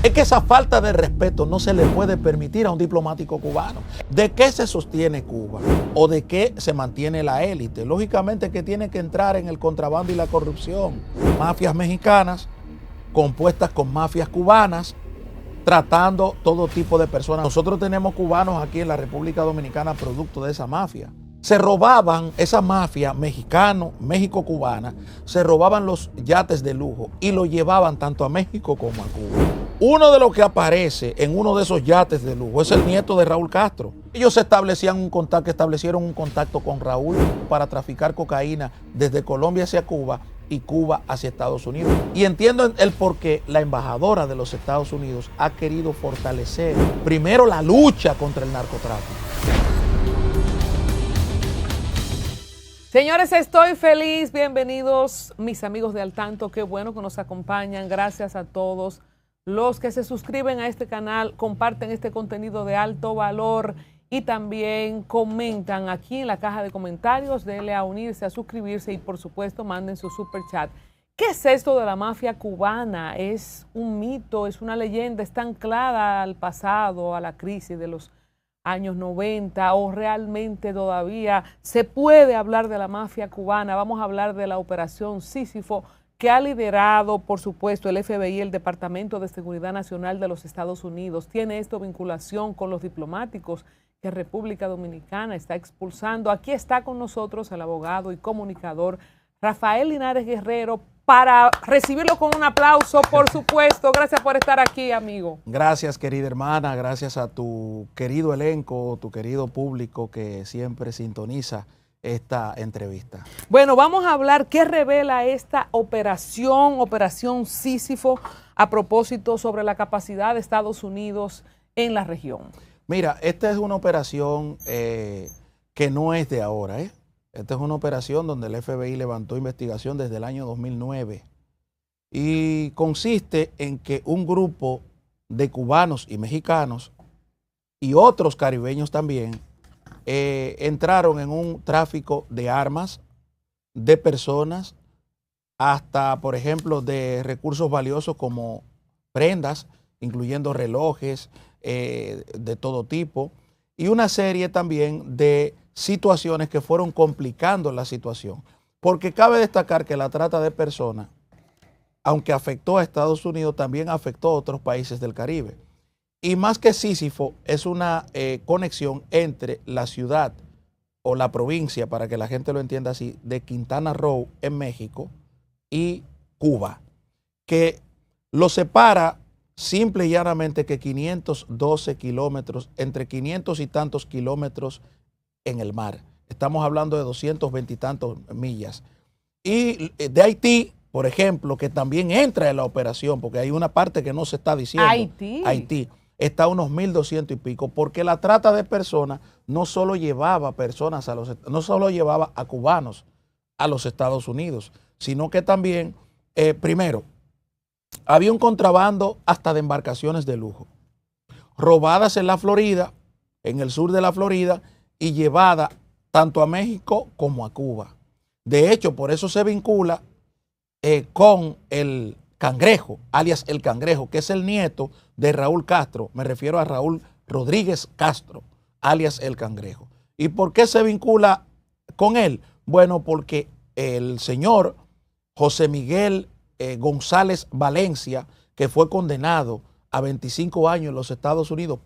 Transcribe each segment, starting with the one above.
Es que esa falta de respeto no se le puede permitir a un diplomático cubano. ¿De qué se sostiene Cuba? ¿O de qué se mantiene la élite? Lógicamente que tiene que entrar en el contrabando y la corrupción. Mafias mexicanas compuestas con mafias cubanas, tratando todo tipo de personas. Nosotros tenemos cubanos aquí en la República Dominicana producto de esa mafia. Se robaban, esa mafia México-cubana, se robaban los yates de lujo y lo llevaban tanto a México como a Cuba. Uno de los que aparece en uno de esos yates de lujo es el nieto de Raúl Castro. Ellos establecieron un contacto con Raúl para traficar cocaína desde Colombia hacia Cuba y Cuba hacia Estados Unidos. Y entiendo el por qué la embajadora de los Estados Unidos ha querido fortalecer primero la lucha contra el narcotráfico. Señores, estoy feliz. Bienvenidos mis amigos de Al Tanto. Qué bueno que nos acompañan. Gracias a todos los que se suscriben a este canal, comparten este contenido de alto valor y también comentan aquí en la caja de comentarios. Denle a unirse, a suscribirse y por supuesto manden su super chat. ¿Qué es esto de la mafia cubana? ¿Es un mito? ¿Es una leyenda? ¿Está anclada al pasado, a la crisis de los años 90 o realmente todavía se puede hablar de la mafia cubana? Vamos a hablar de la operación Sísifo que ha liderado, por supuesto, el FBI, el Departamento de Seguridad Nacional de los Estados Unidos. ¿Tiene esto vinculación con los diplomáticos que República Dominicana está expulsando? Aquí está con nosotros el abogado y comunicador Rafael Linares Guerrero, para recibirlo con un aplauso, por supuesto. Gracias por estar aquí, amigo. Gracias, querida hermana. Gracias a tu querido elenco, tu querido público que siempre sintoniza esta entrevista. Bueno, vamos a hablar qué revela esta operación Sísifo, a propósito sobre la capacidad de Estados Unidos en la región. Mira, esta es una operación que no es de ahora, ¿eh? Esta es una operación donde el FBI levantó investigación desde el año 2009 y consiste en que un grupo de cubanos y mexicanos y otros caribeños también entraron en un tráfico de armas, de personas, hasta, por ejemplo, de recursos valiosos como prendas, incluyendo relojes de todo tipo, y una serie también de situaciones que fueron complicando la situación. Porque cabe destacar que la trata de personas, aunque afectó a Estados Unidos, también afectó a otros países del Caribe. Y más que Sísifo, es una conexión entre la ciudad o la provincia, para que la gente lo entienda así, de Quintana Roo en México y Cuba, que lo separa simple y llanamente que 512 kilómetros, entre 500 y tantos kilómetros en el mar. Estamos hablando de 220 y tantos millas. Y de Haití, por ejemplo, que también entra en la operación, porque hay una parte que no se está diciendo. Haití está a unos 1.200 y pico, porque la trata de personas no solo llevaba a cubanos a los Estados Unidos, sino que también, primero, había un contrabando hasta de embarcaciones de lujo, robadas en la Florida, en el sur de la Florida, y llevada tanto a México como a Cuba. De hecho, por eso se vincula con el Cangrejo, alias el Cangrejo, que es el nieto de Raúl Castro. Me refiero a Raúl Rodríguez Castro, alias el Cangrejo. ¿Y por qué se vincula con él? Bueno, porque el señor José Miguel González Valencia, que fue condenado a 25 años en los Estados Unidos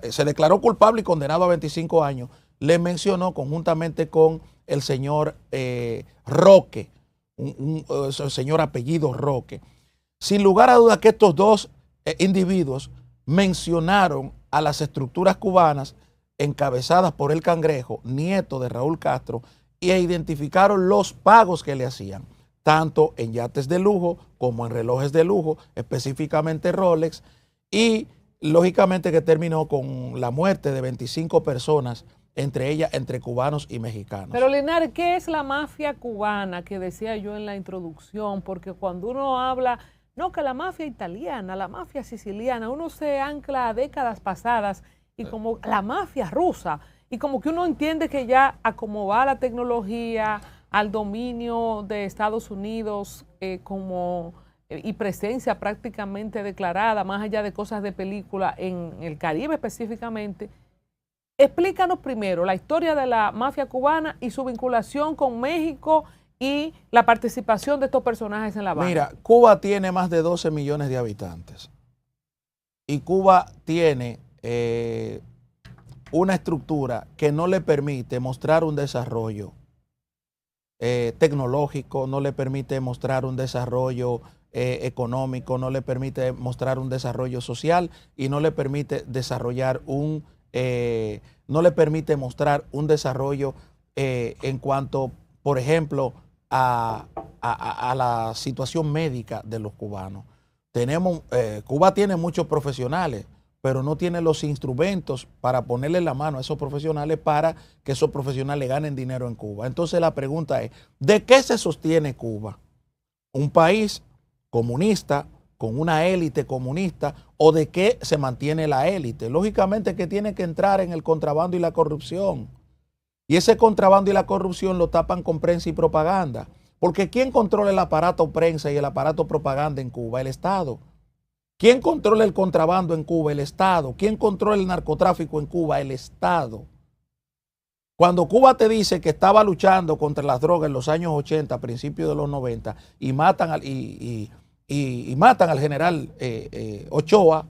se declaró culpable y condenado a 25 años, le mencionó conjuntamente con el señor Roque, un señor apellido Roque. Sin lugar a dudas que estos dos individuos mencionaron a las estructuras cubanas encabezadas por el Cangrejo, nieto de Raúl Castro, e identificaron los pagos que le hacían, tanto en yates de lujo como en relojes de lujo, específicamente Rolex, y lógicamente que terminó con la muerte de 25 personas, entre cubanos y mexicanos. Pero Linares, ¿qué es la mafia cubana que decía yo en la introducción? Porque cuando uno habla, no que la mafia italiana, la mafia siciliana, uno se ancla a décadas pasadas y como la mafia rusa, y como que uno entiende que ya a cómo va la tecnología, al dominio de Estados Unidos como y presencia prácticamente declarada, más allá de cosas de película, en el Caribe específicamente. Explícanos primero la historia de la mafia cubana y su vinculación con México y la participación de estos personajes en La Habana. Mira, Cuba tiene más de 12 millones de habitantes y Cuba tiene una estructura que no le permite mostrar un desarrollo tecnológico, no le permite mostrar un desarrollo económico, no le permite mostrar un desarrollo social y no le permite desarrollar no le permite mostrar un desarrollo en cuanto, por ejemplo, a la situación médica de los cubanos. Cuba tiene muchos profesionales, pero no tiene los instrumentos para ponerle la mano a esos profesionales para que esos profesionales ganen dinero en Cuba. Entonces la pregunta es, ¿de qué se sostiene Cuba? ¿Un país comunista con una élite comunista o de qué se mantiene la élite? Lógicamente que tiene que entrar en el contrabando y la corrupción. Y ese contrabando y la corrupción lo tapan con prensa y propaganda. Porque ¿quién controla el aparato prensa y el aparato propaganda en Cuba? El Estado. ¿Quién controla el contrabando en Cuba? El Estado. ¿Quién controla el narcotráfico en Cuba? El Estado. Cuando Cuba te dice que estaba luchando contra las drogas en los años 80, principios de los 90, y matan al general Ochoa,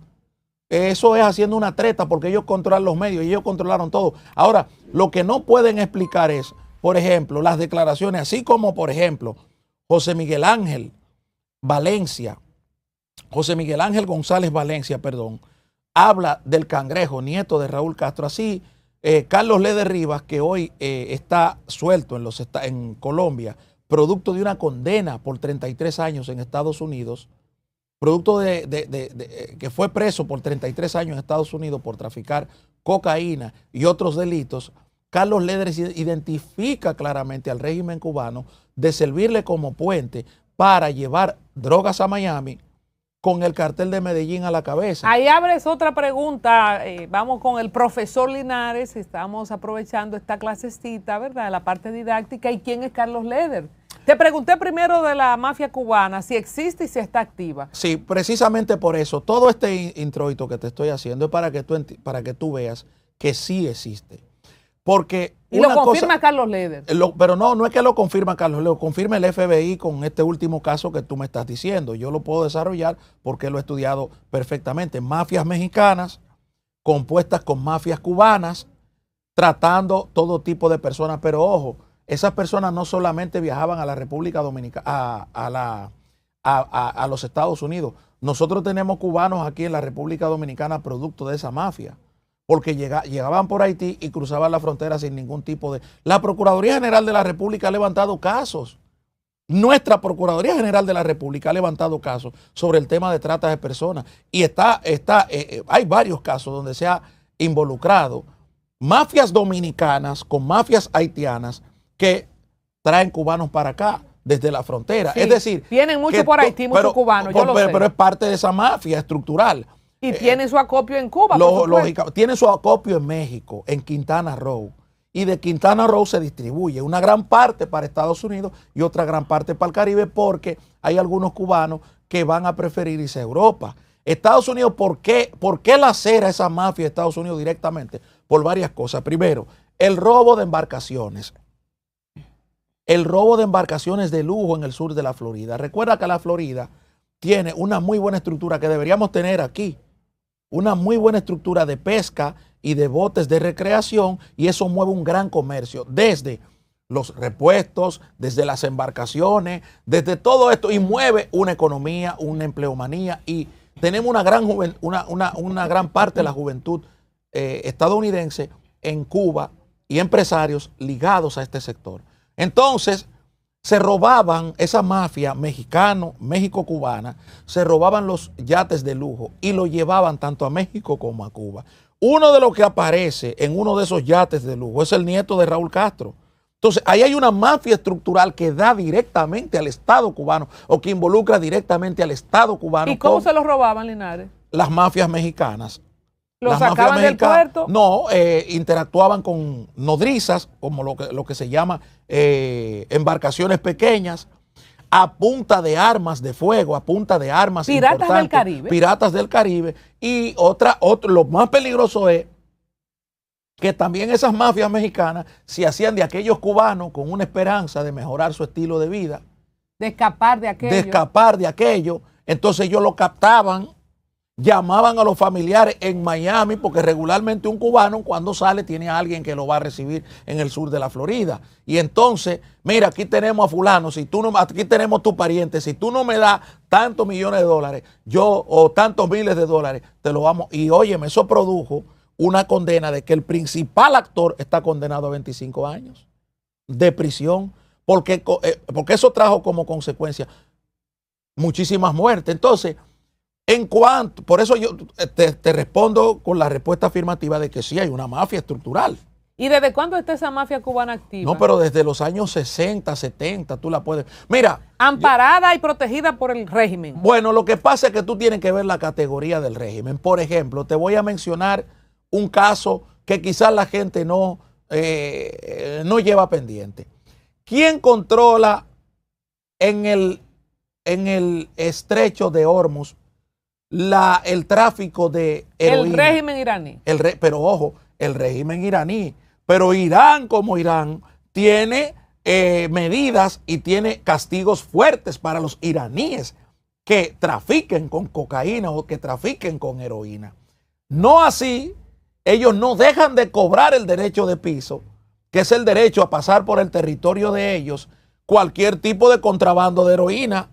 eso es haciendo una treta porque ellos controlan los medios y ellos controlaron todo. Ahora, lo que no pueden explicar es, por ejemplo, las declaraciones, así como, por ejemplo, José Miguel Ángel González Valencia, habla del Cangrejo, nieto de Raúl Castro. Así, Carlos Leder Rivas, que hoy está suelto en Colombia, producto de una condena por 33 años en Estados Unidos, producto que fue preso por 33 años en Estados Unidos por traficar cocaína y otros delitos. Carlos Leder identifica claramente al régimen cubano de servirle como puente para llevar drogas a Miami con el cartel de Medellín a la cabeza. Ahí abres otra pregunta, vamos con el profesor Linares, estamos aprovechando esta clasecita, ¿verdad? La parte didáctica, ¿y quién es Carlos Leder? Te pregunté primero de la mafia cubana, si existe y si está activa. Sí, precisamente por eso, todo este introito que te estoy haciendo es para que tú veas que sí existe. Porque y lo confirma Carlos Leder. Pero no es que lo confirma Carlos Leder, lo confirma el FBI con este último caso que tú me estás diciendo. Yo lo puedo desarrollar porque lo he estudiado perfectamente. Mafias mexicanas compuestas con mafias cubanas, tratando todo tipo de personas. Pero ojo, esas personas no solamente viajaban a la República Dominicana, a los Estados Unidos. Nosotros tenemos cubanos aquí en la República Dominicana producto de esa mafia, porque llegaban por Haití y cruzaban la frontera sin ningún tipo de... La Procuraduría General de la República ha levantado casos. Nuestra Procuraduría General de la República ha levantado casos sobre el tema de trata de personas. Y hay varios casos donde se ha involucrado mafias dominicanas con mafias haitianas que traen cubanos para acá desde la frontera. Sí, es decir... Tienen mucho por Haití, muchos cubanos, yo lo sé. Pero es parte de esa mafia estructural. Y tiene su acopio en Cuba. Tiene su acopio en México, en Quintana Roo. Y de Quintana Roo se distribuye una gran parte para Estados Unidos y otra gran parte para el Caribe, porque hay algunos cubanos que van a preferir irse a Europa. Estados Unidos, ¿por qué lacera esa mafia de Estados Unidos directamente? Por varias cosas. Primero, el robo de embarcaciones. El robo de embarcaciones de lujo en el sur de la Florida. Recuerda que la Florida tiene una muy buena estructura que deberíamos tener aquí. Una muy buena estructura de pesca y de botes de recreación, y eso mueve un gran comercio desde los repuestos, desde las embarcaciones, desde todo esto, y mueve una economía, una empleomanía, y tenemos una gran parte de la juventud estadounidense en Cuba y empresarios ligados a este sector. Entonces, se robaban esa mafia México-cubana, se robaban los yates de lujo y lo llevaban tanto a México como a Cuba. Uno de los que aparece en uno de esos yates de lujo es el nieto de Raúl Castro. Entonces, ahí hay una mafia estructural que da directamente al Estado cubano o que involucra directamente al Estado cubano. ¿Y cómo se los robaban, Linares? Las mafias mexicanas. ¿Los sacaban del puerto? No, interactuaban con nodrizas, como lo que se llama embarcaciones pequeñas. a punta de armas de fuego, a punta de armas Piratas del Caribe. Piratas del Caribe. Y lo más peligroso es que también esas mafias mexicanas se hacían de aquellos cubanos con una esperanza de mejorar su estilo de vida. De escapar de aquello. De escapar de aquello. Entonces ellos lo captaban, llamaban a los familiares en Miami, porque regularmente un cubano cuando sale tiene a alguien que lo va a recibir en el sur de la Florida. Y entonces, mira, aquí tenemos a fulano, si tú no, aquí tenemos tu pariente, si tú no me das tantos millones de dólares, o tantos miles de dólares, te lo vamos. Y óyeme, eso produjo una condena de que el principal actor está condenado a 25 años de prisión, porque eso trajo como consecuencia muchísimas muertes. Entonces, por eso yo te respondo con la respuesta afirmativa de que sí hay una mafia estructural. ¿Y desde cuándo está esa mafia cubana activa? No, pero desde los años 60, 70, tú la puedes... Mira... Amparada y protegida por el régimen. Bueno, lo que pasa es que tú tienes que ver la categoría del régimen. Por ejemplo, te voy a mencionar un caso que quizás la gente no lleva pendiente. ¿Quién controla en el estrecho de Hormuz el tráfico de heroína? El régimen iraní. Pero ojo, el régimen iraní. Pero Irán, como Irán, tiene medidas y tiene castigos fuertes para los iraníes que trafiquen con cocaína o que trafiquen con heroína. No así, ellos no dejan de cobrar el derecho de piso, que es el derecho a pasar por el territorio de ellos cualquier tipo de contrabando de heroína.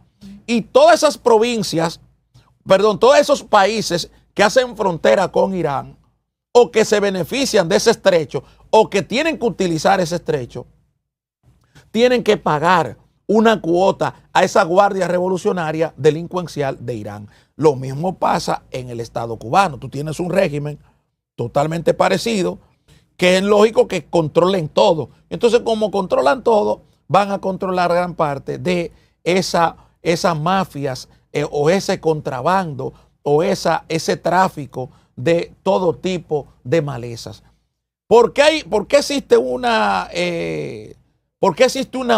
Y todas esas provincias, todos esos países que hacen frontera con Irán o que se benefician de ese estrecho o que tienen que utilizar ese estrecho, tienen que pagar una cuota a esa guardia revolucionaria delincuencial de Irán. Lo mismo pasa en el Estado cubano. Tú tienes un régimen totalmente parecido, que es lógico que controlen todo. Entonces, como controlan todo, van a controlar gran parte de esas mafias o ese contrabando o ese tráfico de todo tipo de malezas. ¿Por qué existe una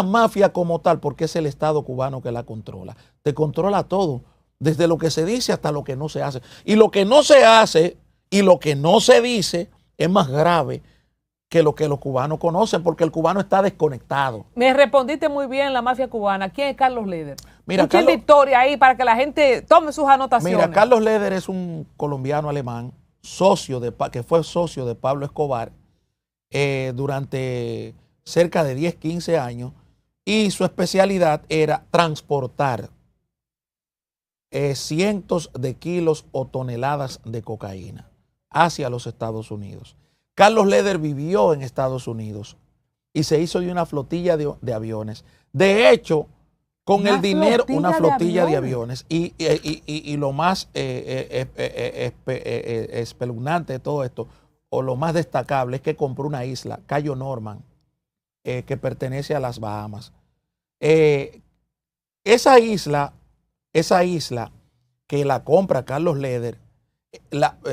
mafia como tal? Porque es el Estado cubano que la controla. Te controla todo, desde lo que se dice hasta lo que no se hace. Y lo que no se hace y lo que no se dice es más grave que lo que los cubanos conocen, porque el cubano está desconectado. Me respondiste muy bien, la mafia cubana. ¿Quién es Carlos Leder? Mira, la historia ahí para que la gente tome sus anotaciones. Mira, Carlos Leder es un colombiano alemán, que fue socio de Pablo Escobar durante cerca de 10, 15 años, y su especialidad era transportar cientos de kilos o toneladas de cocaína hacia los Estados Unidos. Carlos Leder vivió en Estados Unidos y se hizo de una flotilla de aviones. De hecho, con el dinero, una flotilla de aviones. Y lo más espeluznante de todo esto, o lo más destacable, es que compró una isla, Cayo Norman, que pertenece a las Bahamas. Esa isla que la compra Carlos Leder,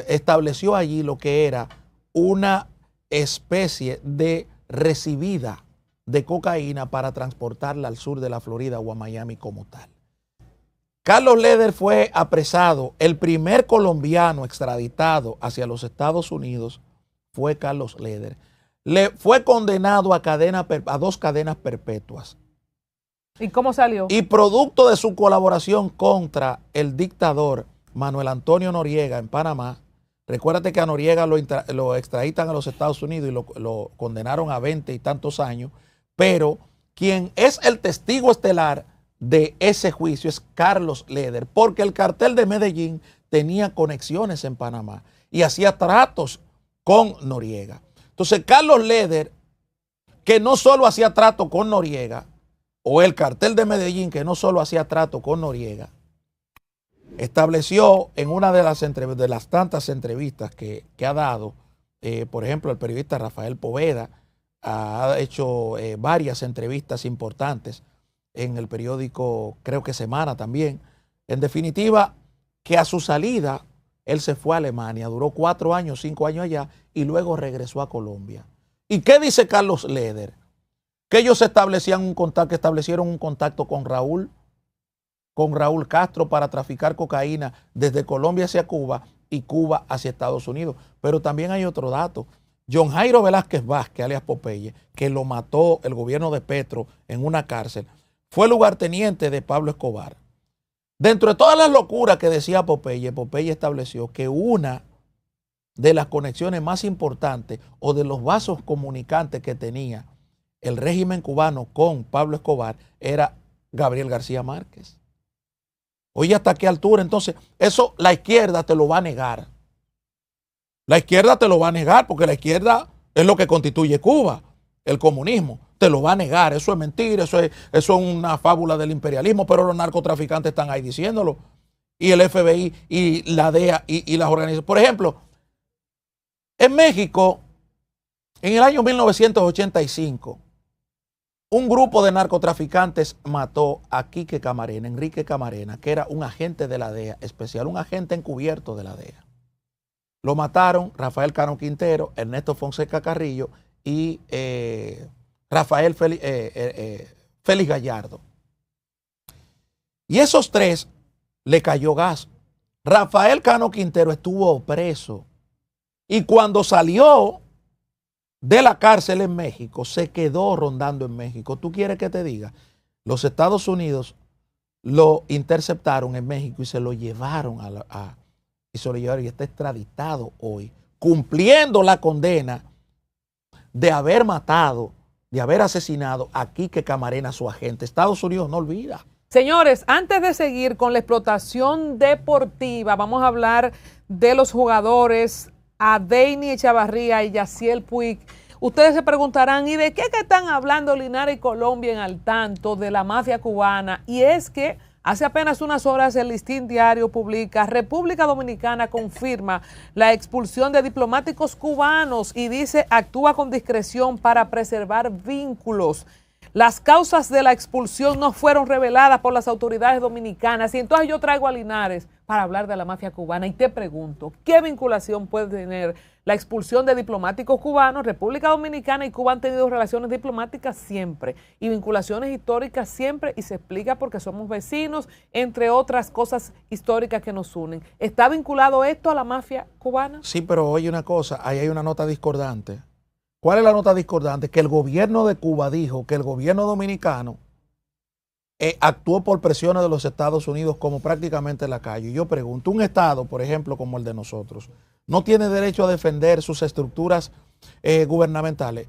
estableció allí lo que era una especie de recibida de cocaína para transportarla al sur de la Florida o a Miami como tal. Carlos Leder fue apresado. El primer colombiano extraditado hacia los Estados Unidos fue Carlos Leder. Le fue condenado a 2 cadenas perpetuas. ¿Y cómo salió? Y producto de su colaboración contra el dictador Manuel Antonio Noriega en Panamá. Recuérdate que a Noriega lo extraditan a los Estados Unidos y lo condenaron a 20 y tantos años, pero quien es el testigo estelar de ese juicio es Carlos Leder, porque el cartel de Medellín tenía conexiones en Panamá y hacía tratos con Noriega. Entonces Carlos Leder, que no solo hacía trato con Noriega, o el cartel de Medellín, que no solo hacía trato con Noriega, estableció en una de las tantas entrevistas que ha dado, por ejemplo, el periodista Rafael Poveda ha hecho varias entrevistas importantes en el periódico, creo que Semana también. En definitiva, que a su salida, él se fue a Alemania, duró 4 años, 5 años allá y luego regresó a Colombia. ¿Y qué dice Carlos Leder? Que ellos establecieron un contacto con Raúl con Raúl Castro para traficar cocaína desde Colombia hacia Cuba y Cuba hacia Estados Unidos. Pero también hay otro dato. John Jairo Velázquez Vázquez, alias Popeye, que lo mató el gobierno de Petro en una cárcel, fue lugarteniente de Pablo Escobar. Dentro de todas las locuras que decía Popeye, Popeye estableció que una de las conexiones más importantes o de los vasos comunicantes que tenía el régimen cubano con Pablo Escobar era Gabriel García Márquez. Oye, ¿hasta qué altura? Entonces, eso la izquierda te lo va a negar. La izquierda te lo va a negar porque la izquierda es lo que constituye Cuba, el comunismo. Te lo va a negar, eso es mentira, eso es una fábula del imperialismo, pero los narcotraficantes están ahí diciéndolo. Y el FBI y la DEA y las organizaciones. Por ejemplo, en México, en el año 1985, un grupo de narcotraficantes mató a Quique Camarena, Enrique Camarena, que era un agente de la DEA especial, un agente encubierto de la DEA. Lo mataron Rafael Cano Quintero, Ernesto Fonseca Carrillo y Rafael Félix Gallardo. Y esos tres le cayó gas. Rafael Cano Quintero estuvo preso y cuando salió de la cárcel en México, se quedó rondando en México. ¿Tú quieres que te diga? Los Estados Unidos lo interceptaron en México y se lo llevaron y está extraditado hoy, cumpliendo la condena de haber matado, de haber asesinado a Quique Camarena, su agente. Estados Unidos no olvida. Señores, antes de seguir con la explotación deportiva, vamos a hablar de los jugadores Adeini Echavarría y Yaciel Puig. Ustedes se preguntarán, ¿y de qué que están hablando Linares y Colombia en Al Tanto de la mafia cubana? Y es que hace apenas unas horas el Listín Diario publica: República Dominicana confirma la expulsión de diplomáticos cubanos y dice actúa con discreción para preservar vínculos. Las causas de la expulsión no fueron reveladas por las autoridades dominicanas. Y entonces yo traigo a Linares para hablar de la mafia cubana y te pregunto, ¿qué vinculación puede tener la expulsión de diplomáticos cubanos? República Dominicana y Cuba han tenido relaciones diplomáticas siempre y vinculaciones históricas siempre, y se explica porque somos vecinos, entre otras cosas históricas que nos unen. ¿Está vinculado esto a la mafia cubana? Sí, pero oye una cosa, ahí hay una nota discordante. ¿Cuál es la nota discordante? Que el gobierno de Cuba dijo que el gobierno dominicano actuó por presiones de los Estados Unidos como prácticamente en la calle. Y yo pregunto, un Estado, por ejemplo, como el de nosotros, ¿no tiene derecho a defender sus estructuras gubernamentales?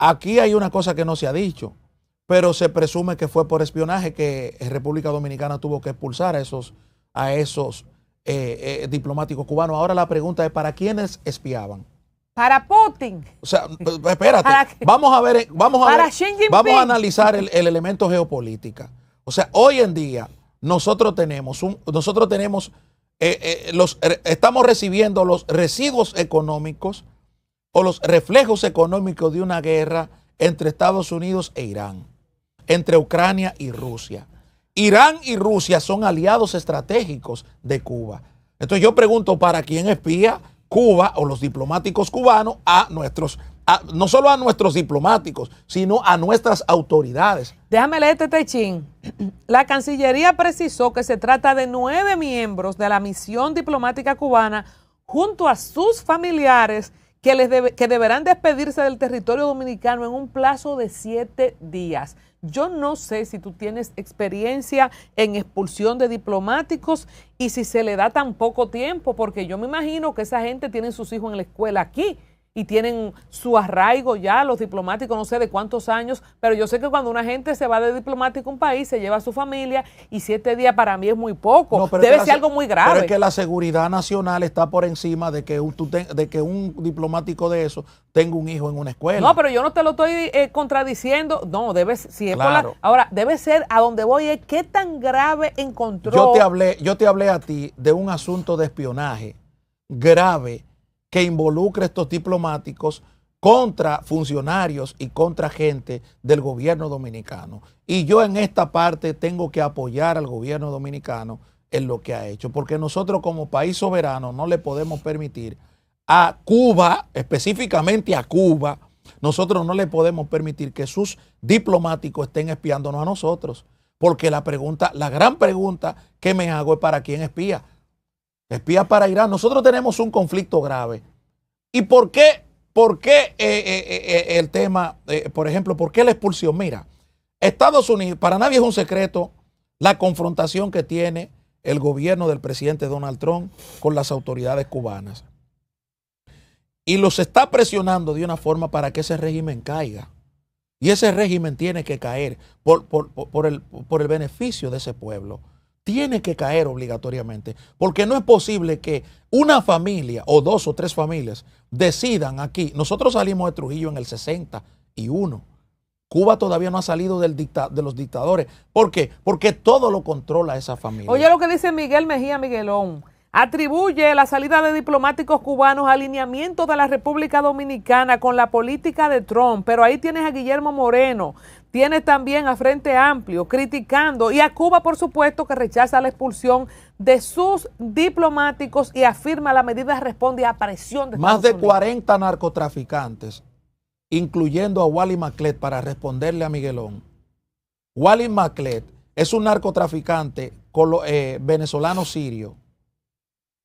Aquí hay una cosa que no se ha dicho, pero se presume que fue por espionaje que República Dominicana tuvo que expulsar a esos diplomáticos cubanos. Ahora la pregunta es, ¿para quiénes espiaban? Para Putin. O sea, espérate, vamos a analizar el elemento geopolítica. O sea, hoy en día nosotros estamos recibiendo los residuos económicos o los reflejos económicos de una guerra entre Estados Unidos e Irán, entre Ucrania y Rusia. Irán y Rusia son aliados estratégicos de Cuba. Entonces yo pregunto, ¿para quién espía Cuba o los diplomáticos cubanos no solo a nuestros diplomáticos, sino a nuestras autoridades? Déjame leer este techín. La Cancillería precisó que se trata de 9 miembros de la misión diplomática cubana junto a sus familiares que deberán despedirse del territorio dominicano en un plazo de 7 días. Yo no sé si tú tienes experiencia en expulsión de diplomáticos y si se le da tan poco tiempo, porque yo me imagino que esa gente tiene sus hijos en la escuela aquí y tienen su arraigo ya, los diplomáticos, no sé de cuántos años, pero yo sé que cuando una gente se va de diplomático a un país, se lleva a su familia y 7 días para mí es muy poco. No, debe ser algo muy grave. Pero es que la seguridad nacional está por encima de que un diplomático de eso tenga un hijo en una escuela. No, pero yo no te lo estoy contradiciendo. No, si es claro. Ahora, debe ser a donde voy es qué tan grave encontró. Yo te hablé a ti de un asunto de espionaje grave que involucra a estos diplomáticos contra funcionarios y contra gente del gobierno dominicano. Y yo en esta parte tengo que apoyar al gobierno dominicano en lo que ha hecho, porque nosotros como país soberano no le podemos permitir a Cuba, específicamente a Cuba, nosotros no le podemos permitir que sus diplomáticos estén espiándonos a nosotros, Porque la gran pregunta que me hago es ¿para quién espía? Espía para Irán. Nosotros tenemos un conflicto grave. ¿Y por qué el tema, por ejemplo, por qué la expulsión? Mira, Estados Unidos, para nadie es un secreto la confrontación que tiene el gobierno del presidente Donald Trump con las autoridades cubanas. Y los está presionando de una forma para que ese régimen caiga. Y ese régimen tiene que caer por el beneficio de ese pueblo. Tiene que caer obligatoriamente. Porque no es posible que una familia o 2 o 3 familias decidan aquí. Nosotros salimos de Trujillo en el 61. Cuba todavía no ha salido de los dictadores. ¿Por qué? Porque todo lo controla esa familia. Oye lo que dice Miguel Mejía Miguelón. Atribuye la salida de diplomáticos cubanos a alineamiento de la República Dominicana con la política de Trump, pero ahí tienes a Guillermo Moreno, tienes también a Frente Amplio criticando, y a Cuba, por supuesto, que rechaza la expulsión de sus diplomáticos y afirma la medida responde a presión de Estados Más de Unidos. 40 narcotraficantes, incluyendo a Wally Maclet, para responderle a Miguelón. Wally Maclet es un narcotraficante venezolano-sirio.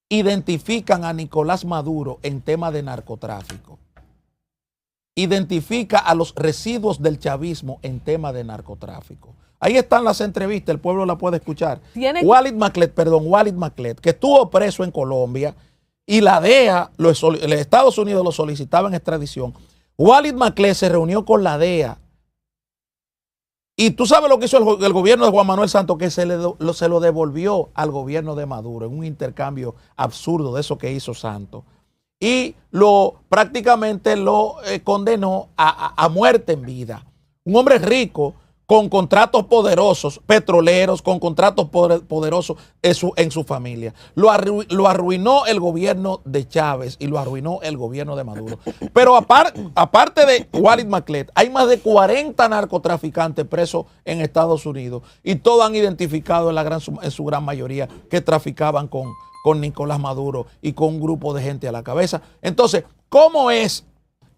Identifican a Nicolás Maduro en tema de narcotráfico. Identifica a los residuos del chavismo en tema de narcotráfico. Ahí están las entrevistas, el pueblo la puede escuchar. Walid Maclet, que estuvo preso en Colombia y la DEA, los Estados Unidos lo solicitaba en extradición. Walid Maclet se reunió con la DEA. Y tú sabes lo que hizo el gobierno de Juan Manuel Santos, que se lo devolvió al gobierno de Maduro en un intercambio absurdo de eso que hizo Santos. Y prácticamente lo condenó a muerte en vida. Un hombre rico con contratos poderosos, petroleros, con contratos poderosos en su familia. Lo arruinó el gobierno de Chávez y lo arruinó el gobierno de Maduro. Pero aparte de Walid Maclet, hay más de 40 narcotraficantes presos en Estados Unidos y todos han identificado en su gran mayoría que traficaban con Nicolás Maduro y con un grupo de gente a la cabeza. Entonces, ¿cómo es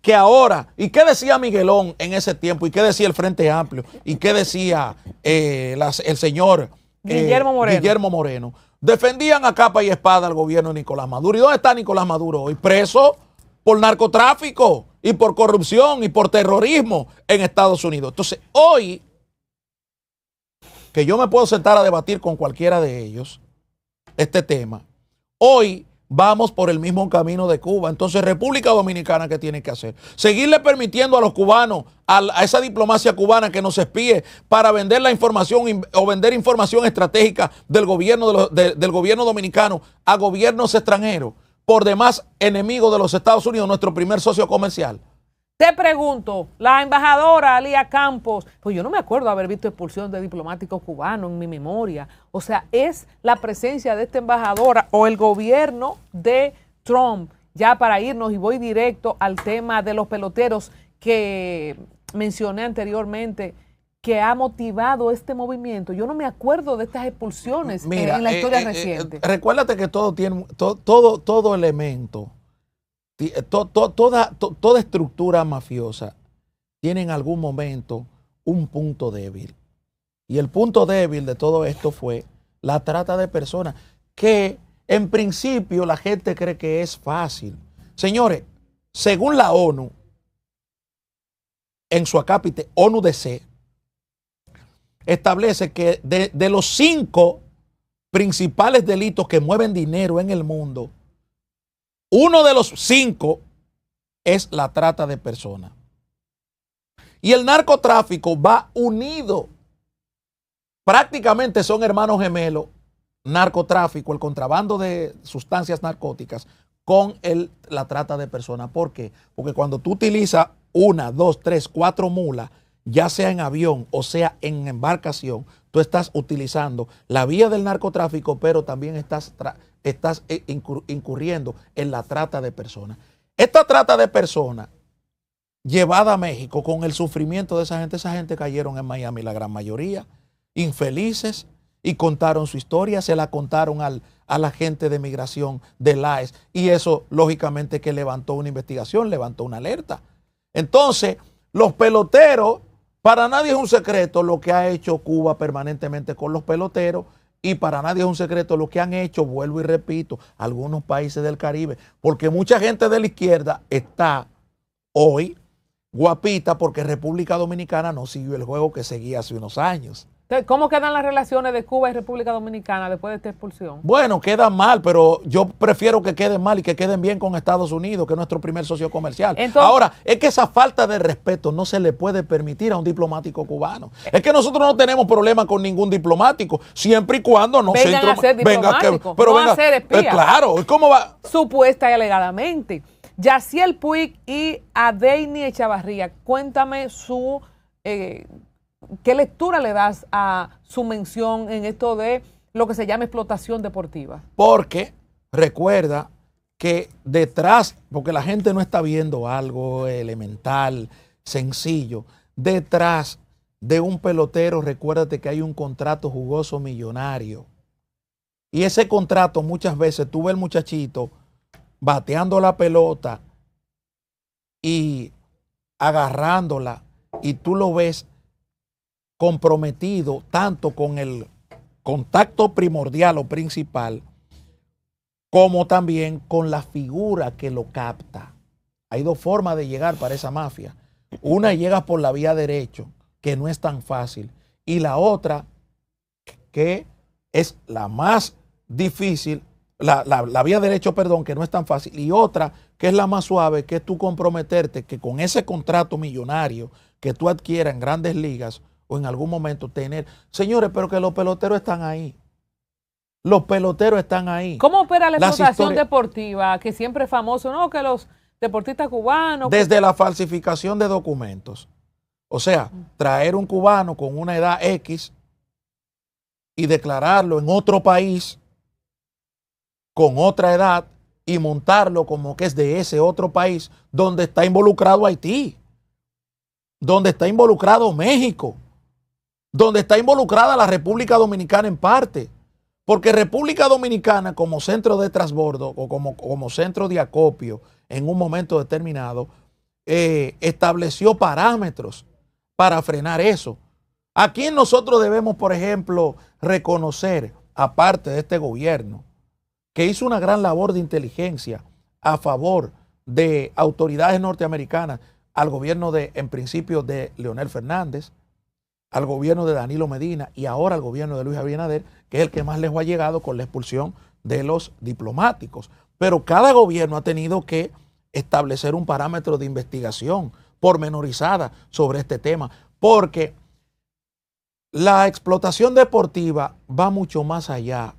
que ahora, y qué decía Miguelón en ese tiempo, y qué decía el Frente Amplio, y qué decía el señor Guillermo Moreno, defendían a capa y espada al gobierno de Nicolás Maduro? ¿Y dónde está Nicolás Maduro hoy? Preso por narcotráfico y por corrupción y por terrorismo en Estados Unidos. Entonces, hoy, que yo me puedo sentar a debatir con cualquiera de ellos este tema, hoy vamos por el mismo camino de Cuba. Entonces, República Dominicana, ¿qué tiene que hacer? Seguirle permitiendo a los cubanos, a esa diplomacia cubana que nos espíe para vender la información o vender información estratégica del gobierno, del gobierno dominicano a gobiernos extranjeros, por demás enemigos de los Estados Unidos, nuestro primer socio comercial. Te pregunto, la embajadora Alía Campos, pues yo no me acuerdo haber visto expulsión de diplomáticos cubanos en mi memoria. O sea, es la presencia de esta embajadora o el gobierno de Trump, ya para irnos, y voy directo al tema de los peloteros que mencioné anteriormente, que ha motivado este movimiento. Yo no me acuerdo de estas expulsiones en la historia reciente. Recuérdate que todo elemento, toda estructura mafiosa tiene en algún momento un punto débil. Y el punto débil de todo esto fue la trata de personas, que en principio la gente cree que es fácil. Señores, según la ONU, en su acápite ONU-DC, establece que de los 5 principales delitos que mueven dinero en el mundo, uno de los 5 es la trata de personas. Y el narcotráfico va unido. Prácticamente son hermanos gemelos, narcotráfico, el contrabando de sustancias narcóticas, con la trata de personas. ¿Por qué? Porque cuando tú utilizas 1, 2, 3, 4 mulas, ya sea en avión o sea en embarcación, tú estás utilizando la vía del narcotráfico, pero también estás incurriendo en la trata de personas. Esta trata de personas llevada a México con el sufrimiento de esa gente cayeron en Miami, la gran mayoría, infelices, y contaron su historia, se la contaron a la gente de migración de ICE, y eso lógicamente que levantó una investigación, levantó una alerta. Entonces, los peloteros Para nadie es un secreto lo que ha hecho Cuba permanentemente con los peloteros y para nadie es un secreto lo que han hecho, vuelvo y repito, algunos países del Caribe, porque mucha gente de la izquierda está hoy guapita porque República Dominicana no siguió el juego que seguía hace unos años. Entonces, ¿cómo quedan las relaciones de Cuba y República Dominicana después de esta expulsión? Bueno, quedan mal, pero yo prefiero que queden mal y que queden bien con Estados Unidos, que es nuestro primer socio comercial. Entonces, ahora, es que esa falta de respeto no se le puede permitir a un diplomático cubano. Es que nosotros no tenemos problema con ningún diplomático, siempre y cuando no se vengan a ser diplomáticos, pero no venga, a ser espías. claro, ¿cómo va? Supuesta y alegadamente. Yaciel Puig y Adeini Echavarría, cuéntame ¿qué lectura le das a su mención en esto de lo que se llama explotación deportiva? Porque recuerda que detrás, porque la gente no está viendo algo elemental, sencillo, detrás de un pelotero, recuérdate que hay un contrato jugoso millonario. Y ese contrato muchas veces tú ves el muchachito bateando la pelota y agarrándola y tú lo ves comprometido tanto con el contacto primordial o principal como también con la figura que lo capta. Hay dos formas de llegar para esa mafia. Una llega por la vía derecha, que no es tan fácil, y la otra, que es la más difícil, la vía derecha, perdón, que no es tan fácil, y otra, que es la más suave, que es tú comprometerte que con ese contrato millonario que tú adquieras en grandes ligas o en algún momento tener. Señores, pero que los peloteros están ahí. Los peloteros están ahí. ¿Cómo opera la explotación deportiva? Que siempre es famoso, ¿no? Que los deportistas cubanos... Desde la falsificación de documentos. O sea, traer un cubano con una edad X y declararlo en otro país con otra edad y montarlo como que es de ese otro país donde está involucrado Haití, donde está involucrado México, donde está involucrada la República Dominicana en parte. Porque República Dominicana como centro de transbordo o como centro de acopio en un momento determinado estableció parámetros para frenar eso. Aquí nosotros debemos, por ejemplo, reconocer, aparte de este gobierno, que hizo una gran labor de inteligencia a favor de autoridades norteamericanas, al gobierno en principio de Leonel Fernández, al gobierno de Danilo Medina y ahora al gobierno de Luis Abinader, que es el que más lejos ha llegado con la expulsión de los diplomáticos. Pero cada gobierno ha tenido que establecer un parámetro de investigación pormenorizada sobre este tema, porque la explotación deportiva va mucho más allá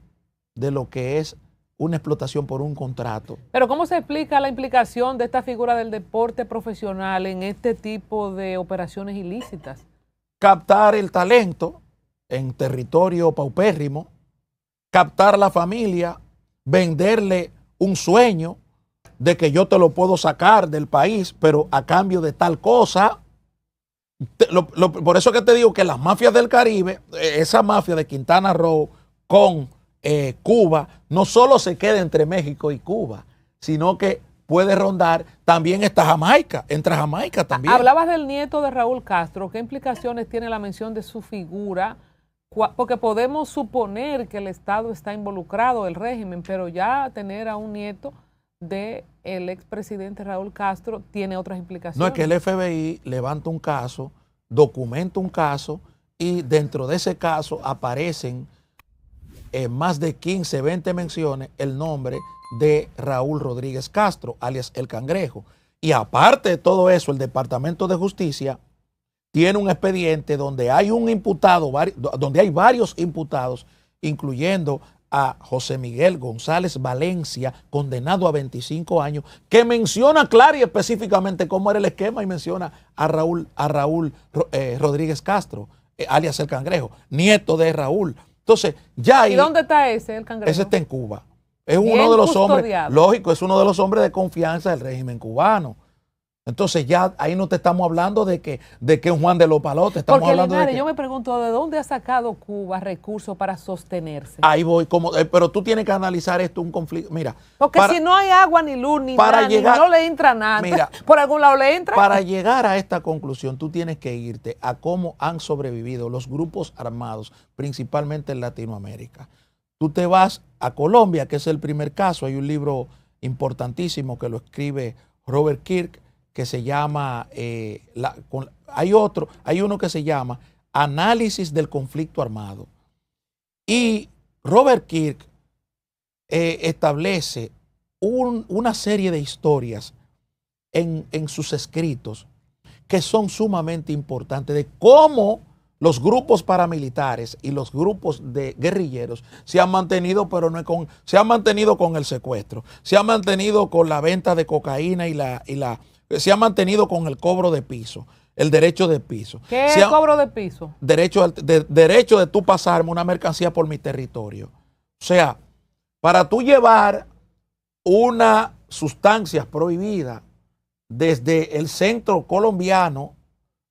de lo que es una explotación por un contrato. Pero ¿cómo se explica la implicación de esta figura del deporte profesional en este tipo de operaciones ilícitas? Captar el talento en territorio paupérrimo, captar la familia, venderle un sueño de que yo te lo puedo sacar del país, pero a cambio de tal cosa. Por eso que te digo que las mafias del Caribe, esa mafia de Quintana Roo con Cuba, no solo se queda entre México y Cuba, sino que puede rondar, también está Jamaica, entra Jamaica también. Hablabas del nieto de Raúl Castro, ¿qué implicaciones tiene la mención de su figura? Porque podemos suponer que el Estado está involucrado, el régimen, pero ya tener a un nieto del expresidente Raúl Castro tiene otras implicaciones. No, es que el FBI levanta un caso, documenta un caso y dentro de ese caso aparecen más de 15, 20 menciones el nombre de Raúl Rodríguez Castro, alias El Cangrejo. Y aparte de todo eso, el Departamento de Justicia tiene un expediente donde hay un imputado, donde hay varios imputados, incluyendo a José Miguel González Valencia, condenado a 25 años, que menciona clara y específicamente cómo era el esquema y menciona a Raúl Rodríguez Castro, alias El Cangrejo, nieto de Raúl. Entonces, ya hay, ¿y dónde está ese, El Cangrejo? Ese está en Cuba. Es uno de los hombres, lógico, es uno de los hombres de confianza del régimen cubano. Entonces ya ahí no te estamos hablando de que es Juan de los Palotes, estamos Porque, hablando Linares, de que, yo me pregunto, ¿de dónde ha sacado Cuba recursos para sostenerse? ahí voy, pero tú tienes que analizar esto, un conflicto. Mira, Porque si no hay agua, ni luz, ni para nada, llegar, ni no le entra nada, mira, por algún lado le entra. Para llegar a esta conclusión, tú tienes que irte a cómo han sobrevivido los grupos armados, principalmente en Latinoamérica. Tú te vas a Colombia, que es el primer caso. Hay un libro importantísimo que lo escribe Robert Kirk, que se llama, hay uno que se llama Análisis del conflicto armado. Y Robert Kirk establece una serie de historias en sus escritos que son sumamente importantes de cómo los grupos paramilitares y los grupos de guerrilleros se han mantenido, pero se han mantenido con el secuestro, se han mantenido con la venta de cocaína se han mantenido con el cobro de piso, el derecho de piso. ¿Qué es el cobro de piso? Derecho de tú pasarme una mercancía por mi territorio. O sea, para tú llevar una sustancia prohibida desde el centro colombiano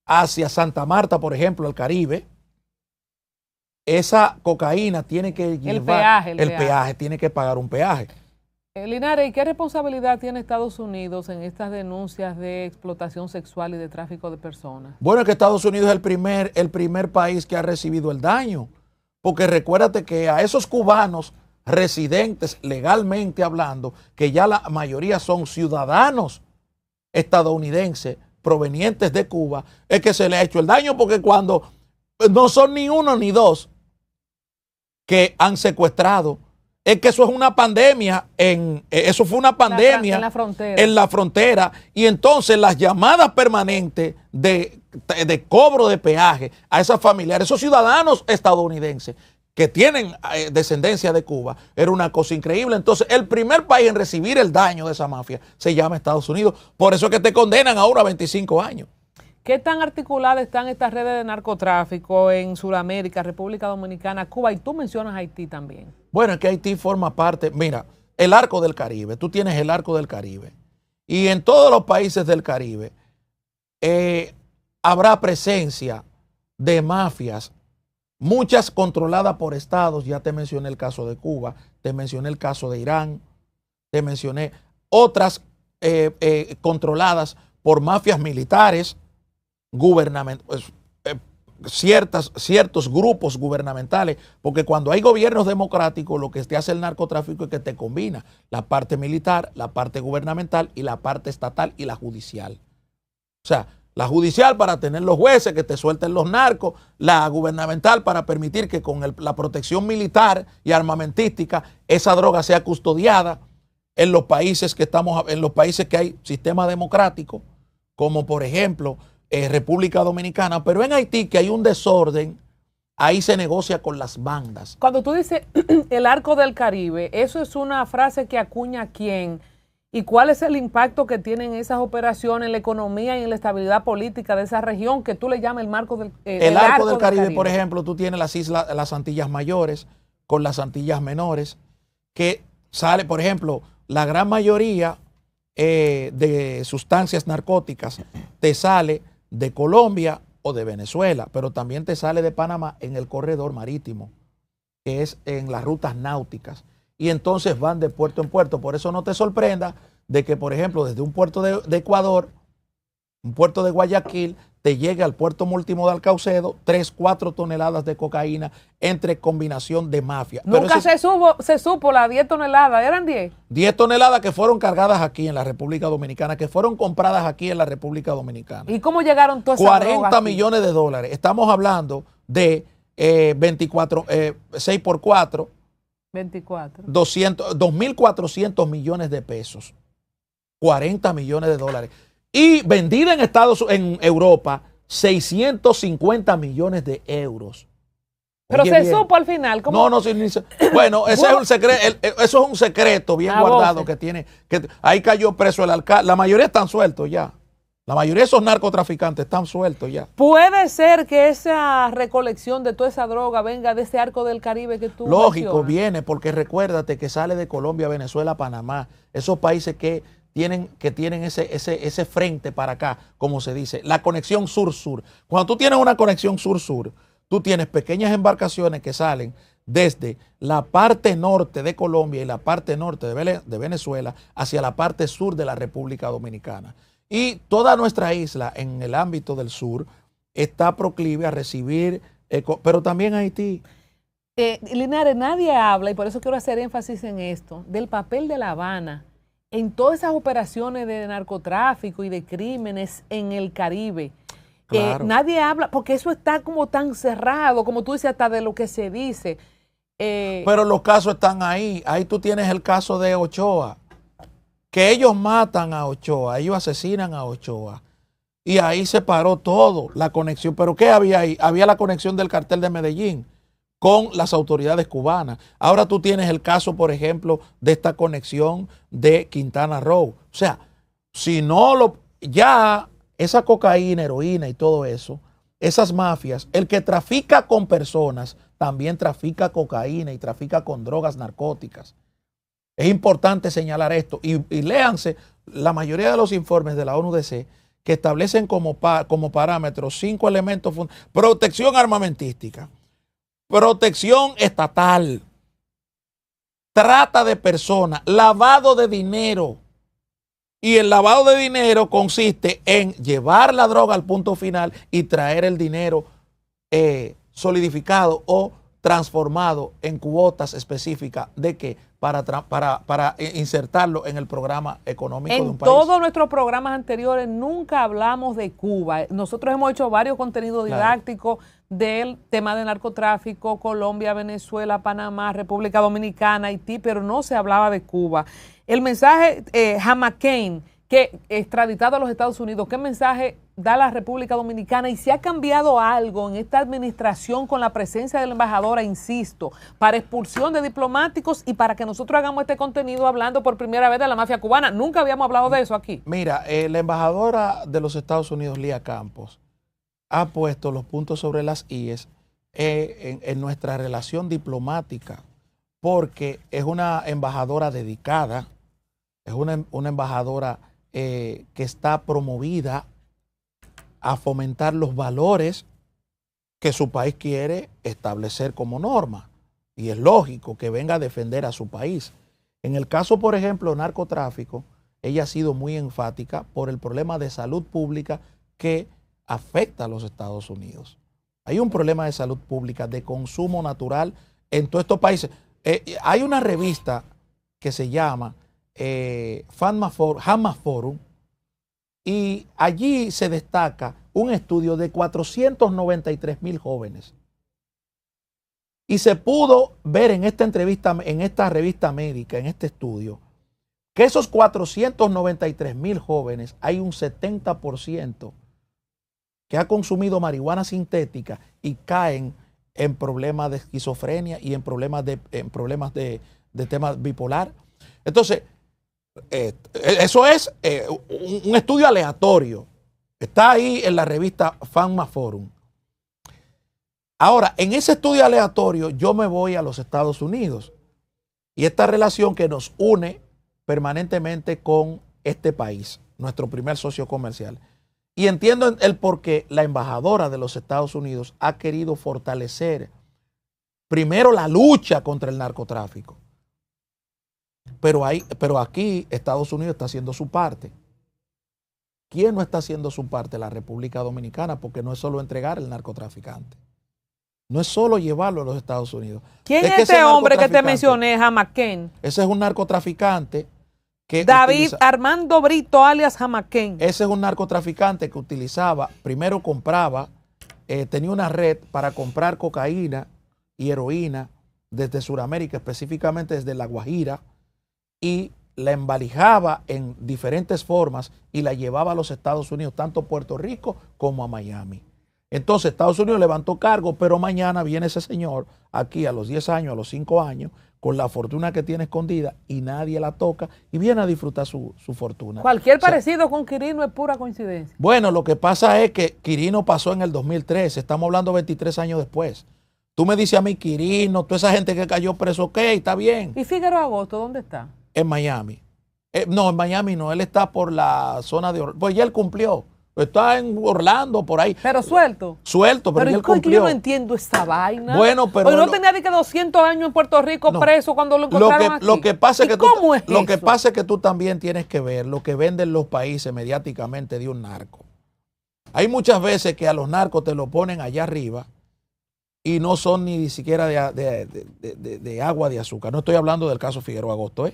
hacia Santa Marta, por ejemplo, al Caribe, esa cocaína tiene que llevar el peaje, tiene que pagar un peaje. Linares, ¿y qué responsabilidad tiene Estados Unidos en estas denuncias de explotación sexual y de tráfico de personas? Bueno, es que Estados Unidos es el primer país que ha recibido el daño, porque recuérdate que a esos cubanos residentes legalmente hablando, que ya la mayoría son ciudadanos estadounidenses provenientes de Cuba, es que se le ha hecho el daño, porque cuando no son ni uno ni dos que han secuestrado, es que eso es una pandemia, eso fue una pandemia en la frontera, y entonces las llamadas permanentes de cobro de peaje a esas familiares, esos ciudadanos estadounidenses que tienen descendencia de Cuba, era una cosa increíble. Entonces, el primer país en recibir el daño de esa mafia se llama Estados Unidos. Por eso es que te condenan ahora a 25 años. ¿Qué tan articuladas están estas redes de narcotráfico en Sudamérica, República Dominicana, Cuba? Y tú mencionas Haití también. Bueno, es que Haití forma parte, mira, el arco del Caribe, tú tienes el arco del Caribe. Y en todos los países del Caribe habrá presencia de mafias, muchas controladas por estados. Ya te mencioné el caso de Cuba, te mencioné el caso de Irán, te mencioné otras controladas por mafias militares, ciertos grupos gubernamentales, porque cuando hay gobiernos democráticos, lo que te hace el narcotráfico es que te combina la parte militar, la parte gubernamental y la parte estatal y la judicial. O sea, la judicial para tener los jueces que te suelten los narcos, la gubernamental para permitir que con la protección militar y armamentística esa droga sea custodiada en los países que hay sistema democrático, como por ejemplo República Dominicana. Pero en Haití, que hay un desorden, ahí se negocia con las bandas. Cuando tú dices el arco del Caribe, ¿eso es una frase que acuña a quién? ¿Y cuál es el impacto que tienen esas operaciones en la economía y en la estabilidad política de esa región que tú le llamas el marco del el arco del Caribe? Por ejemplo, tú tienes las Antillas Mayores con las Antillas Menores, que sale, por ejemplo, la gran mayoría de sustancias narcóticas te sale de Colombia o de Venezuela, pero también te sale de Panamá en el corredor marítimo, que es en las rutas náuticas. Y entonces van de puerto en puerto. Por eso no te sorprenda de que, por ejemplo, desde un puerto de Ecuador, un puerto de Guayaquil, te llegue al puerto último de Alcaucedo 3-4 toneladas de cocaína entre combinación de mafia. Nunca se supo las 10 toneladas, ¿eran 10? 10 toneladas que fueron cargadas aquí en la República Dominicana, que fueron compradas aquí en la República Dominicana. ¿Y cómo llegaron todas esas 40 millones de dólares. Estamos hablando de 6 por 4. 2.400 millones de pesos, 40 millones de dólares. Y vendida en Europa, 650 millones de euros. Pero oye, se supo al final. ¿Cómo? No, bueno, ese es un secreto, eso es un secreto bien guardado que tiene. Ahí cayó preso el alcalde. La mayoría están sueltos ya. La mayoría de esos narcotraficantes están sueltos ya. ¿Puede ser que esa recolección de toda esa droga venga de ese arco del Caribe que tú Lógico, mencionas? viene porque recuérdate que sale de Colombia, Venezuela, Panamá. Esos países que tienen ese frente para acá, como se dice, la conexión sur-sur. Cuando tú tienes una conexión sur-sur, tú tienes pequeñas embarcaciones que salen desde la parte norte de Colombia y la parte norte de Venezuela hacia la parte sur de la República Dominicana. Y toda nuestra isla en el ámbito del sur está proclive a recibir, pero también Haití. Linares, nadie habla, y por eso quiero hacer énfasis en esto, del papel de La Habana en todas esas operaciones de narcotráfico y de crímenes en el Caribe. Claro. Nadie habla, porque eso está como tan cerrado, como tú dices, hasta de lo que se dice. Pero los casos están ahí. Ahí tú tienes el caso de Ochoa, que ellos matan a Ochoa, ellos asesinan a Ochoa. Y ahí se paró todo, la conexión. ¿Pero qué había ahí? Había la conexión del cartel de Medellín con las autoridades cubanas. Ahora tú tienes el caso, por ejemplo, de esta conexión de Quintana Roo. O sea, si no lo... Ya esa cocaína, heroína y todo eso, esas mafias, el que trafica con personas, también trafica cocaína y trafica con drogas narcóticas. Es importante señalar esto. Y léanse la mayoría de los informes de la ONUDC que establecen como parámetros 5 elementos fundamentales. Protección armamentística, protección estatal, trata de personas, lavado de dinero. Y el lavado de dinero consiste en llevar la droga al punto final y traer el dinero solidificado o transformado en cuotas específicas de que para insertarlo en el programa económico de un país. En todos nuestros programas anteriores nunca hablamos de Cuba. Nosotros hemos hecho varios contenidos didácticos del tema de narcotráfico, Colombia, Venezuela, Panamá, República Dominicana, Haití, pero no se hablaba de Cuba. El mensaje Jamaiquín, que extraditado a los Estados Unidos, ¿qué mensaje da la República Dominicana? Y si ha cambiado algo en esta administración con la presencia de la embajadora, insisto, para expulsión de diplomáticos y para que nosotros hagamos este contenido hablando por primera vez de la mafia cubana. Nunca habíamos hablado de eso aquí. Mira, la embajadora de los Estados Unidos, Lía Campos, ha puesto los puntos sobre las IES en nuestra relación diplomática, porque es una embajadora dedicada, es una embajadora que está promovida a fomentar los valores que su país quiere establecer como norma. Y es lógico que venga a defender a su país. En el caso, por ejemplo, narcotráfico, ella ha sido muy enfática por el problema de salud pública que afecta a los Estados Unidos. Hay un problema de salud pública, de consumo natural en todos estos países. Hay una revista que se llama Hama Forum, y allí se destaca un estudio de 493,000 jóvenes. Y se pudo ver en esta entrevista, en esta revista médica, en este estudio, que esos 493,000 jóvenes, hay un 70% que ha consumido marihuana sintética y caen en problemas de esquizofrenia y en problemas de tema bipolar. Entonces, eso es un estudio aleatorio. Está ahí en la revista Hama Forum. Ahora, en ese estudio aleatorio yo me voy a los Estados Unidos y esta relación que nos une permanentemente con este país, nuestro primer socio comercial. Y entiendo el por qué la embajadora de los Estados Unidos ha querido fortalecer primero la lucha contra el narcotráfico. Pero aquí Estados Unidos está haciendo su parte. ¿Quién no está haciendo su parte? La República Dominicana, porque no es solo entregar el narcotraficante. No es solo llevarlo a los Estados Unidos. ¿Quién es este hombre que te mencioné, Jamaiquín? Ese es un narcotraficante que David Armando Brito, alias Jamaiquín. Ese es un narcotraficante que utilizaba, primero compraba, tenía una red para comprar cocaína y heroína desde Sudamérica, específicamente desde La Guajira, y la embalijaba en diferentes formas y la llevaba a los Estados Unidos, tanto a Puerto Rico como a Miami. Entonces Estados Unidos levantó cargo, pero mañana viene ese señor aquí a los 10 años, a los 5 años, con la fortuna que tiene escondida y nadie la toca y viene a disfrutar su fortuna. Cualquier parecido con Quirino es pura coincidencia. Bueno, lo que pasa es que Quirino pasó en el 2013, estamos hablando 23 años después. Tú me dices a mí, Quirino, toda esa gente que cayó preso, ok, está bien. ¿Y Figueroa Agosto dónde está? En Miami. No, en Miami no, él está por la zona de Orlando. Pues ya él cumplió. Está en Orlando, por ahí. Pero suelto. Suelto, pero ya él cumplió. Yo no entiendo esta vaina. Bueno, pero... Hoy no tenía ni que 200 años en Puerto Rico preso cuando lo encontraron aquí. Lo que pasa es que ¿Cómo es eso? Lo que pasa es que tú también tienes que ver lo que venden los países mediáticamente de un narco. Hay muchas veces que a los narcos te lo ponen allá arriba y no son ni siquiera de agua de azúcar. No estoy hablando del caso Figueroa Agosto, ¿eh?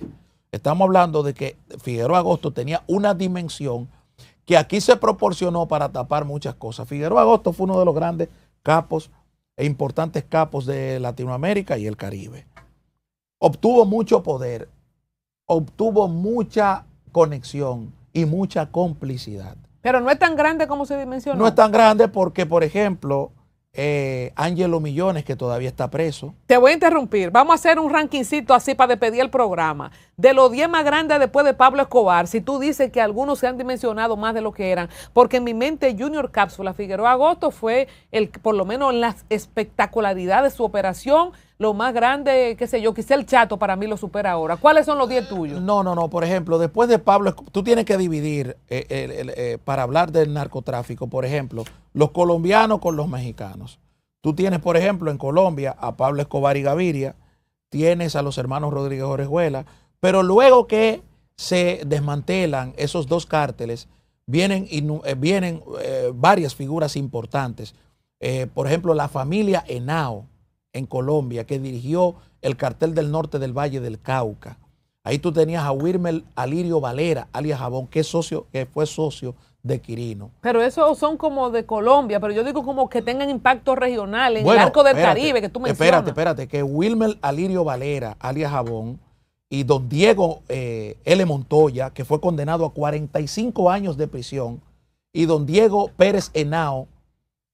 Estamos hablando de que Figueroa Agosto tenía una dimensión que aquí se proporcionó para tapar muchas cosas. Figueroa Agosto fue uno de los grandes capos e importantes capos de Latinoamérica y el Caribe. Obtuvo mucho poder, obtuvo mucha conexión y mucha complicidad. Pero no es tan grande como se dimensionó. No es tan grande porque, por ejemplo, Ángelo Millones, que todavía está preso. Te voy a interrumpir. Vamos a hacer un rankingcito así para despedir el programa. De los 10 más grandes después de Pablo Escobar, si tú dices que algunos se han dimensionado más de lo que eran, porque en mi mente Junior Cápsula Figueroa Agosto fue, por lo menos en la espectacularidad de su operación, lo más grande, qué sé yo, quizá el Chato para mí lo supera ahora. ¿Cuáles son los 10 tuyos? No. Por ejemplo, después de Pablo, tú tienes que dividir, para hablar del narcotráfico, por ejemplo, los colombianos con los mexicanos. Tú tienes, por ejemplo, en Colombia a Pablo Escobar y Gaviria, tienes a los hermanos Rodríguez Orejuela, pero luego que se desmantelan esos dos cárteles, vienen varias figuras importantes. Por ejemplo, la familia Henao en Colombia, que dirigió el cartel del norte del Valle del Cauca. Ahí tú tenías a Wilmer Alirio Valera, alias Jabón, que fue socio de Quirino. Pero esos son como de Colombia, pero yo digo como que tengan impacto regional en el arco del Caribe que tú mencionas. Espérate, que Wilmer Alirio Valera, alias Jabón, y don Diego L. Montoya, que fue condenado a 45 años de prisión, y don Diego Pérez Henao,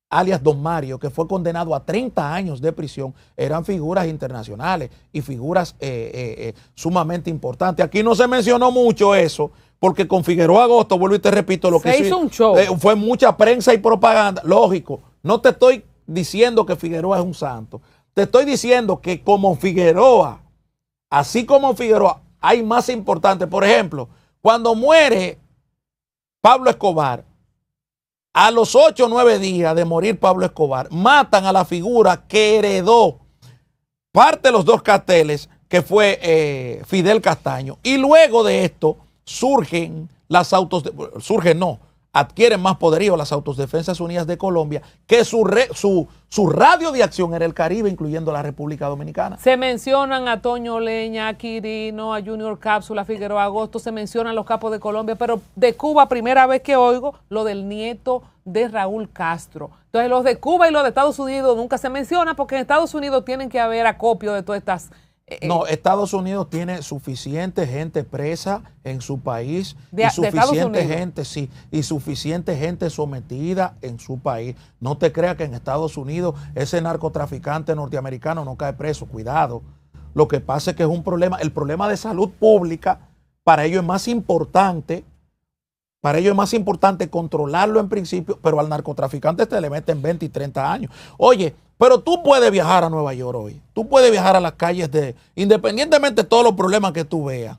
alias Don Mario, que fue condenado a 30 años de prisión, eran figuras internacionales y figuras sumamente importantes. Aquí no se mencionó mucho eso, porque con Figueroa Agosto, vuelvo y te repito, lo que se hizo un show. Fue mucha prensa y propaganda. Lógico, no te estoy diciendo que Figueroa es un santo. Te estoy diciendo que como Figueroa, así como Figueroa, hay más importantes. Por ejemplo, cuando muere Pablo Escobar, a los 8 o 9 días de morir Pablo Escobar, matan a la figura que heredó parte de los dos carteles, que fue Fidel Castaño. Y luego de esto adquieren más poderío las Autodefensas Unidas de Colombia, que su radio de acción era el Caribe, incluyendo la República Dominicana. Se mencionan a Toño Leña, a Quirino, a Junior Cápsula, Figueroa Agosto, se mencionan los capos de Colombia, pero de Cuba, primera vez que oigo lo del nieto de Raúl Castro. Entonces, los de Cuba y los de Estados Unidos nunca se mencionan, porque en Estados Unidos tienen que haber acopio de todas estas... No, Estados Unidos tiene suficiente gente presa en su país y suficiente gente sometida en su país. No te creas que en Estados Unidos ese narcotraficante norteamericano no cae preso. Cuidado. Lo que pasa es que es un problema. El problema de salud pública, para ellos es más importante. Para ellos es más importante controlarlo en principio, pero al narcotraficante te le meten 20 y 30 años. Oye, pero tú puedes viajar a Nueva York hoy. Tú puedes viajar a las calles independientemente de todos los problemas que tú veas.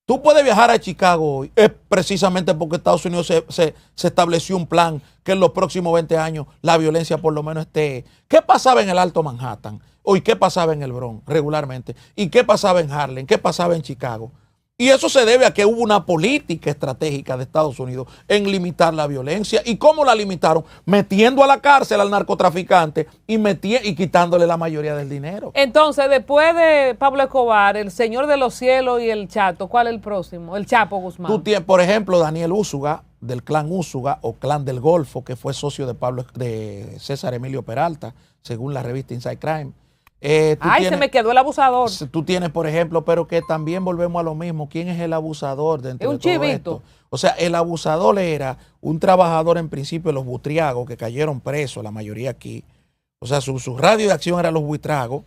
Tú puedes viajar a Chicago hoy. Es precisamente porque Estados Unidos se estableció un plan que en los próximos 20 años la violencia por lo menos esté. ¿Qué pasaba en el Alto Manhattan? Hoy, ¿qué pasaba en el Bronx regularmente? ¿Y qué pasaba en Harlem? ¿Qué pasaba en Chicago? Y eso se debe a que hubo una política estratégica de Estados Unidos en limitar la violencia. ¿Y cómo la limitaron? Metiendo a la cárcel al narcotraficante y quitándole la mayoría del dinero. Entonces, después de Pablo Escobar, el Señor de los Cielos y el Chato, ¿cuál es el próximo? El Chapo Guzmán. Tú tienes, por ejemplo, Daniel Úsuga, del clan Úsuga o clan del Golfo, que fue socio de César Emilio Peralta, según la revista Inside Crime. Se me quedó el abusador. Tú tienes, por ejemplo, pero que también volvemos a lo mismo. ¿Quién es el abusador dentro de todo esto? O sea, el abusador era un trabajador en principio de los buitragos que cayeron presos, la mayoría aquí. O sea, su radio de acción eran los buitragos.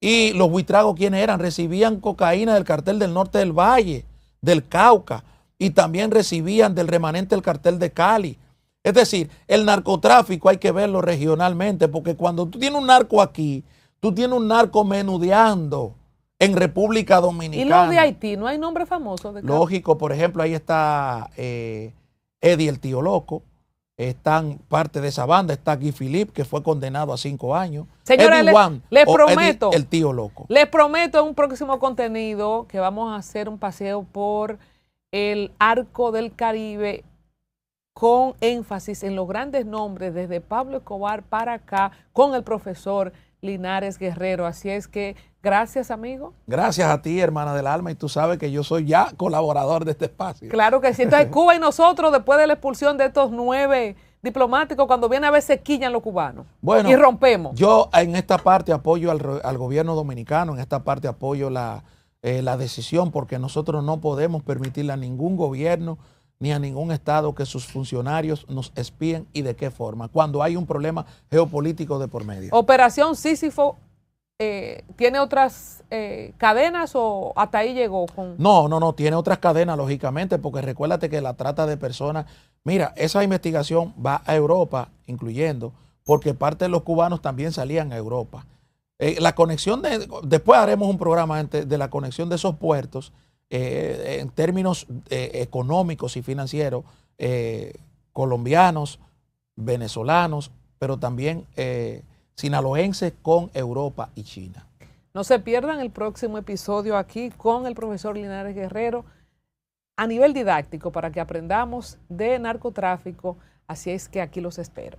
Y los buitragos, ¿quiénes eran? Recibían cocaína del cartel del norte del Valle, del Cauca, y también recibían del remanente del cartel de Cali. Es decir, el narcotráfico hay que verlo regionalmente, porque cuando tú tienes un narco aquí, tú tienes un narco menudeando en República ¿Y Dominicana. los de Haití? ¿No hay nombre famoso? Lógico, por ejemplo, ahí está Eddie el Tío Loco, están parte de esa banda, está Guy Philippe, que fue condenado a 5 años. Señores, Eddie One, les o prometo, Eddie el Tío Loco. les prometo en un próximo contenido que vamos a hacer un paseo por el Arco del Caribe con énfasis en los grandes nombres desde Pablo Escobar para acá con el profesor Linares Guerrero. Así es que gracias, amigo. Gracias a ti, hermana del alma, y tú sabes que yo soy ya colaborador de este espacio. Claro que sí. Entonces Cuba y nosotros, después de la expulsión de estos 9 diplomáticos, cuando viene a ver se quillan los cubanos. Bueno, y rompemos. Yo en esta parte apoyo al gobierno dominicano, en esta parte apoyo la decisión, porque nosotros no podemos permitirle a ningún gobierno ni a ningún estado que sus funcionarios nos espíen, y de qué forma, cuando hay un problema geopolítico de por medio. Operación Sísifo, ¿tiene otras cadenas o hasta ahí llegó? No, tiene otras cadenas, lógicamente, porque recuérdate que la trata de personas, mira, esa investigación va a Europa, incluyendo, porque parte de los cubanos también salían a Europa. La conexión después haremos un programa de la conexión de esos puertos, en términos económicos y financieros, colombianos, venezolanos, pero también sinaloenses con Europa y China. No se pierdan el próximo episodio aquí con el profesor Linares Guerrero a nivel didáctico para que aprendamos de narcotráfico. Así es que aquí los espero.